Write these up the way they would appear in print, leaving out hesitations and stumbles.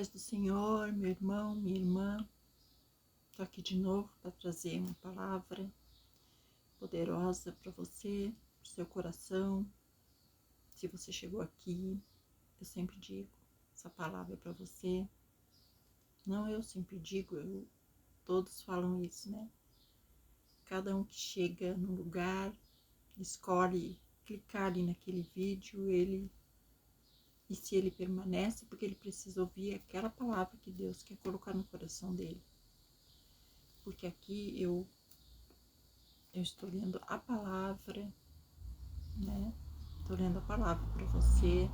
paz do Senhor, meu irmão, minha irmã. Estou aqui de novo para trazer uma palavra poderosa para você, para o seu coração. Se você chegou aqui, eu sempre digo, essa palavra é para você. Não, eu sempre digo, todos falam isso, né? Cada um que chega num lugar, escolhe clicar ali naquele vídeo, e se ele permanece, porque ele precisa ouvir aquela palavra que Deus quer colocar no coração dele. Porque aqui eu estou lendo a palavra, né? Estou lendo a palavra para você.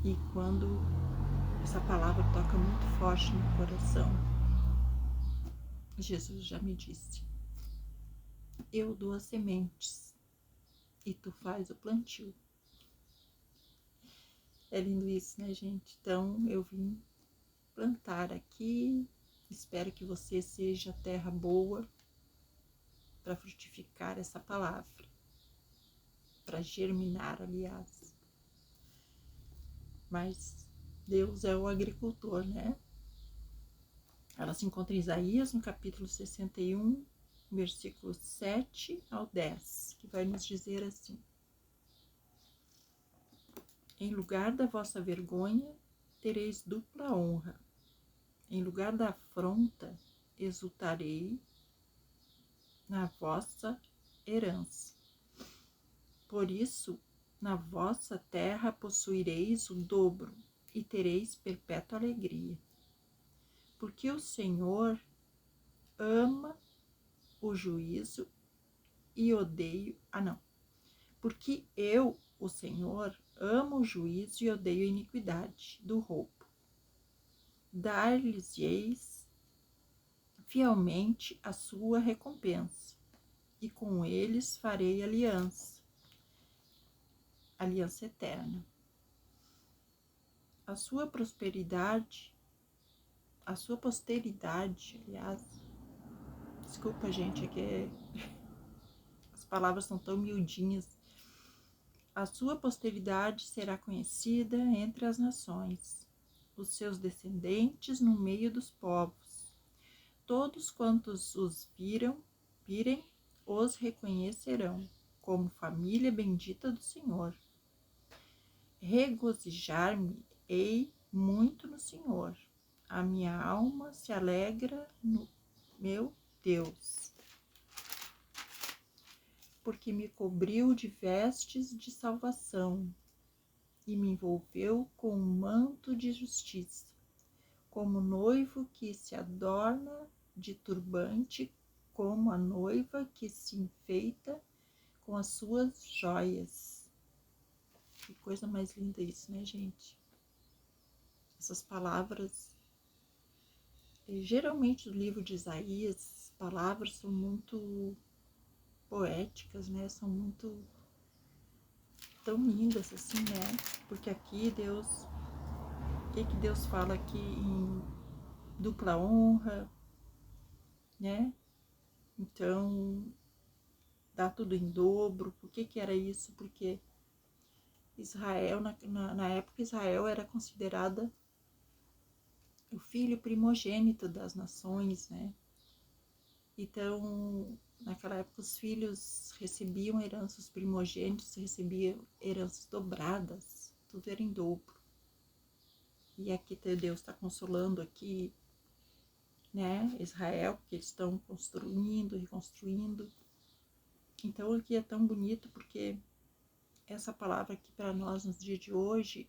E quando essa palavra toca muito forte no coração, Jesus já me disse: eu dou as sementes e tu faz o plantio. É lindo isso, né, gente? Então eu vim plantar aqui. Espero que você seja terra boa para frutificar essa palavra, para germinar, aliás. Mas Deus é o agricultor, né? Ela se encontra em Isaías, no capítulo 61, versículos 7 ao 10, que vai nos dizer assim: em lugar da vossa vergonha, tereis dupla honra. Em lugar da afronta, exultarei na vossa herança. Por isso, na vossa terra possuireis o dobro e tereis perpétua alegria. Porque o Senhor ama o juízo e odeio... Porque eu, o Senhor, amo o juízo e odeio a iniquidade do roubo. Dar-lhes-eis fielmente a sua recompensa, e com eles farei aliança eterna. A sua posteridade, aliás, desculpa, gente, é que as palavras são tão miudinhas. A sua posteridade será conhecida entre as nações, os seus descendentes no meio dos povos. Todos quantos os virem, os reconhecerão como família bendita do Senhor. Regozijar-me-ei muito no Senhor. A minha alma se alegra no meu Deus, porque me cobriu de vestes de salvação e me envolveu com um manto de justiça, como noivo que se adorna de turbante, como a noiva que se enfeita com as suas joias. Que coisa mais linda isso, né, gente? Essas palavras, geralmente no livro de Isaías, as palavras são muito poéticas, né? São muito tão lindas assim, né? Porque aqui Deus, o que Deus fala aqui em dupla honra, né? Então, dá tudo em dobro. Por que era isso? Porque Israel, na época, Israel era considerada o filho primogênito das nações, né? Então, naquela época, os filhos recebiam heranças, os primogênitos recebiam heranças dobradas, tudo era em dobro. E aqui Deus está consolando aqui, né, Israel, porque eles estão construindo, reconstruindo. Então aqui é tão bonito porque essa palavra aqui para nós nos dias de hoje,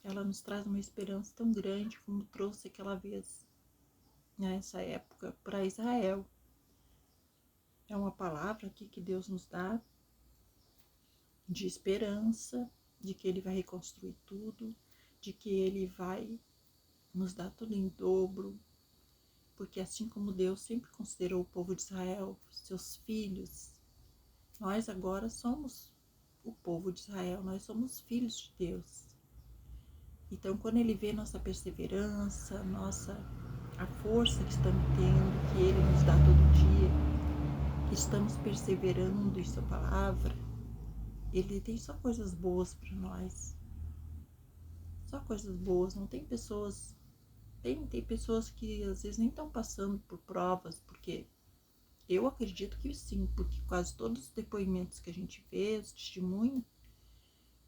ela nos traz uma esperança tão grande como trouxe aquela vez, nessa época, para Israel. É uma palavra aqui que Deus nos dá de esperança, de que Ele vai reconstruir tudo, de que Ele vai nos dar tudo em dobro, porque assim como Deus sempre considerou o povo de Israel seus filhos, nós agora somos o povo de Israel, nós somos filhos de Deus. Então, quando Ele vê nossa perseverança, a força que estamos tendo, que Ele nos dá todo dia, que estamos perseverando em Sua palavra, Ele tem só coisas boas para nós. Só coisas boas. Não tem pessoas... Tem pessoas que às vezes nem estão passando por provas, porque eu acredito que sim, porque quase todos os depoimentos que a gente vê, os testemunhos,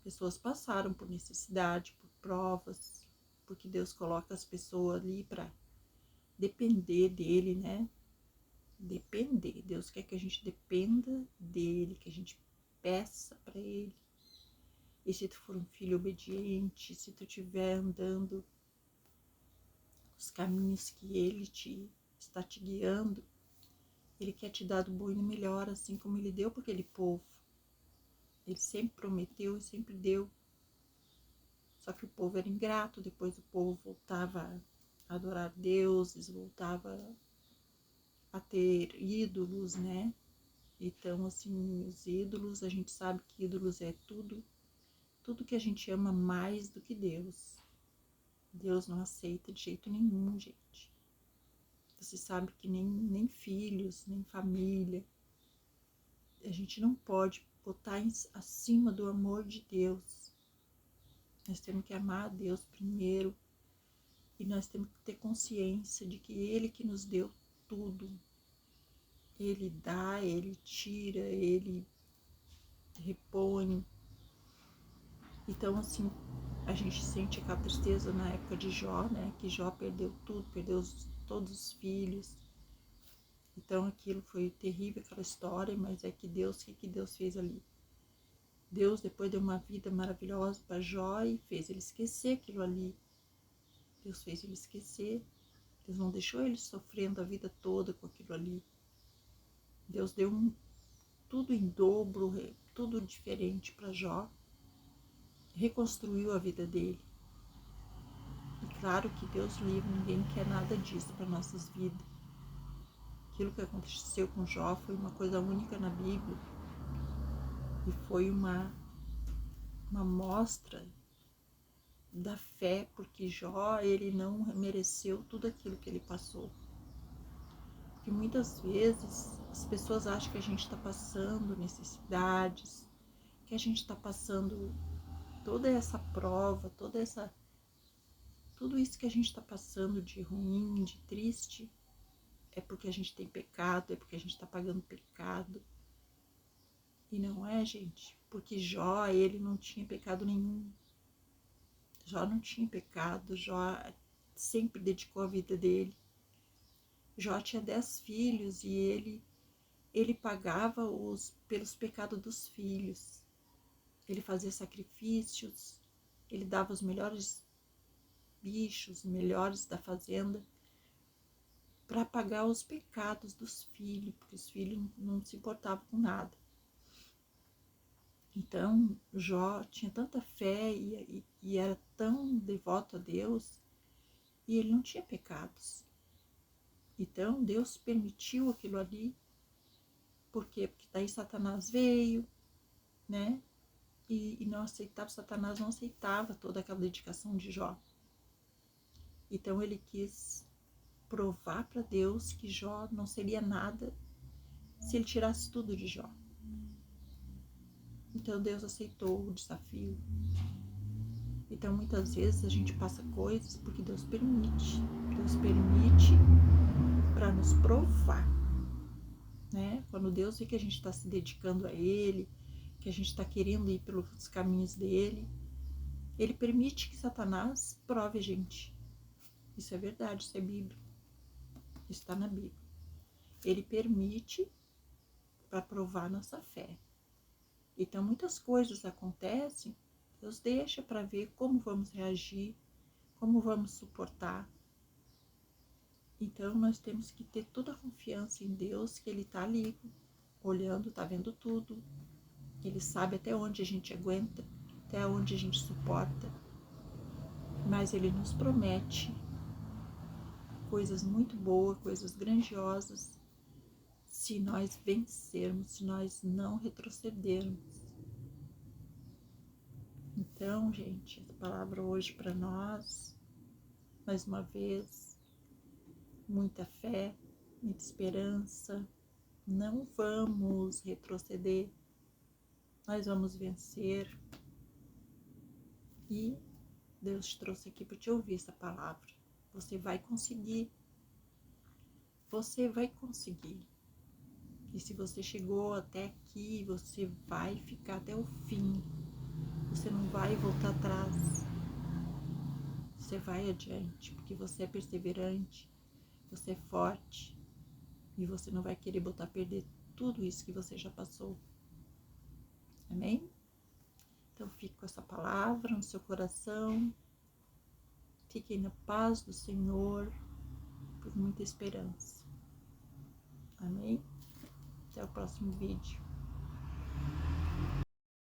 pessoas passaram por necessidade, por provas, porque Deus coloca as pessoas ali para depender dele, né? Depender. Deus quer que a gente dependa dele, que a gente peça para ele. E se tu for um filho obediente, se tu estiver andando os caminhos que ele está te guiando, ele quer te dar do bom e do melhor, assim como ele deu para aquele povo. Ele sempre prometeu e sempre deu. Só que o povo era ingrato, depois o povo voltava a adorar deuses, voltava a ter ídolos, né? Então, assim, os ídolos, a gente sabe que ídolos é tudo que a gente ama mais do que Deus. Deus não aceita de jeito nenhum, gente. Você sabe que nem filhos, nem família, a gente não pode botar acima do amor de Deus. Nós temos que amar a Deus primeiro e nós temos que ter consciência de que Ele que nos deu tudo. Ele dá, Ele tira, Ele repõe. Então, assim, a gente sente aquela tristeza na época de Jó, né? Que Jó perdeu tudo, perdeu todos os filhos. Então, aquilo foi terrível, aquela história, mas é que Deus, o que Deus fez ali? Deus depois deu uma vida maravilhosa para Jó e fez ele esquecer aquilo ali. Deus fez ele esquecer. Deus não deixou ele sofrendo a vida toda com aquilo ali. Deus deu tudo em dobro, tudo diferente para Jó. Reconstruiu a vida dele. E claro que Deus livre, ninguém quer nada disso para nossas vidas. Aquilo que aconteceu com Jó foi uma coisa única na Bíblia. E foi uma mostra da fé, porque Jó, ele não mereceu tudo aquilo que ele passou. Porque muitas vezes as pessoas acham que a gente está passando necessidades, que a gente está passando toda essa prova, tudo isso que a gente está passando de ruim, de triste, é porque a gente tem pecado, é porque a gente está pagando pecado. E não é, gente, porque Jó, ele não tinha pecado nenhum. Jó não tinha pecado, Jó sempre dedicou a vida dele. Jó tinha 10 filhos e ele pagava pelos pecados dos filhos. Ele fazia sacrifícios, ele dava os melhores bichos, melhores da fazenda, para pagar os pecados dos filhos, porque os filhos não se importavam com nada. Então, Jó tinha tanta fé e era tão devoto a Deus, e ele não tinha pecados. Então, Deus permitiu aquilo ali. Por quê? Porque daí Satanás veio, né? E não aceitava, Satanás não aceitava toda aquela dedicação de Jó. Então, ele quis provar para Deus que Jó não seria nada se ele tirasse tudo de Jó. Então Deus aceitou o desafio. Então muitas vezes a gente passa coisas porque Deus permite. Deus permite para nos provar, né? Quando Deus vê que a gente está se dedicando a Ele, que a gente está querendo ir pelos caminhos dele, Ele permite que Satanás prove a gente. Isso é verdade, isso é bíblico. Isso está na Bíblia. Ele permite para provar nossa fé. Então muitas coisas acontecem, Deus deixa para ver como vamos reagir, como vamos suportar. Então nós temos que ter toda a confiança em Deus, que Ele está ali, olhando, está vendo tudo. Ele sabe até onde a gente aguenta, até onde a gente suporta. Mas Ele nos promete coisas muito boas, coisas grandiosas, se nós vencermos, se nós não retrocedermos. Então, gente, a palavra hoje para nós, mais uma vez, muita fé, muita esperança. Não vamos retroceder, nós vamos vencer. E Deus te trouxe aqui para te ouvir essa palavra. Você vai conseguir. Você vai conseguir. E se você chegou até aqui, você vai ficar até o fim. Você não vai voltar atrás. Você vai adiante, porque você é perseverante, você é forte. E você não vai querer botar a perder tudo isso que você já passou. Amém? Então fique com essa palavra no seu coração. Fique na paz do Senhor, por muita esperança. Amém? Até o próximo vídeo.